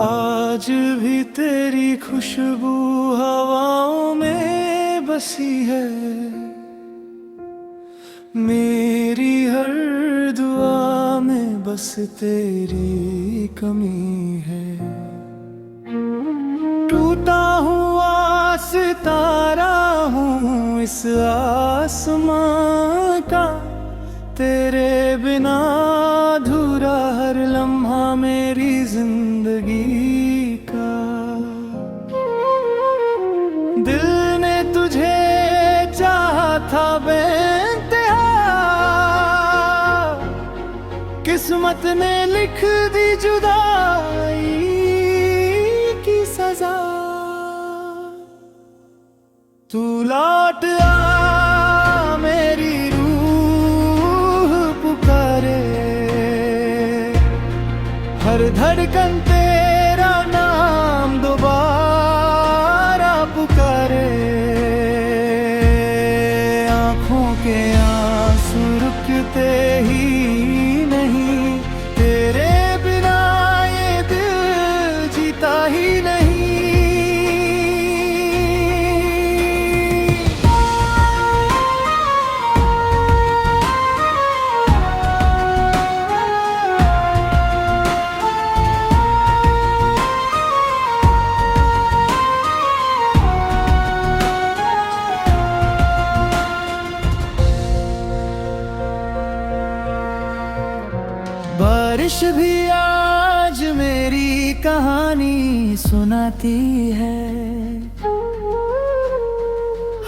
आज भी तेरी खुशबू हवाओं में बसी है। मेरी हर दुआ में बस तेरी कमी है। टूटा हुआ सितारा हूँ इस आसमां का, तेरे बिना अधूरा हर लम्हा मेरी जिंदगी का। दिल ने तुझे चाहा था बेइंतहा, किस्मत ने लिख दी जुदाई की सजा। तू लौट आ मेरी रूह पुकारे, हर धड़कन तेरा नाम दोबारा पुकारे। आँखों के आंसू रुकते ही नहीं, तेरे बिना ये दिल जीता ही नहीं। बारिश भी आज मेरी कहानी सुनाती है,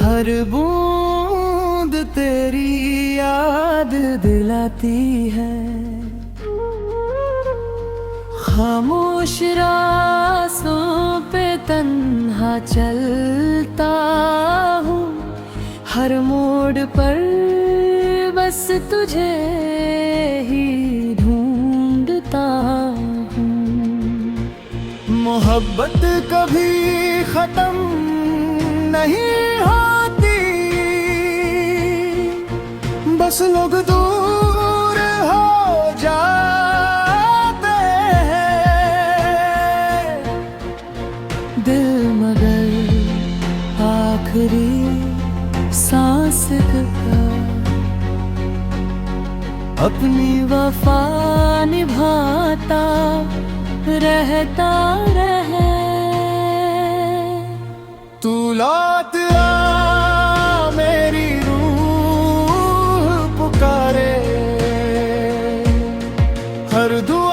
हर बूंद तेरी याद दिलाती है। खामोश रास्तों पे तन्हा चलता हूँ, हर मोड़ पर बस तुझे ही ढूंढता हूँ। मोहब्बत कभी खत्म नहीं होती, बस लोग दूर हो जाते हैं। दिल मगर आखिरी सांस का अपनी वफा निभाता रहता रहे। तू लौट आ मेरी रूह पुकारे, हर दुआ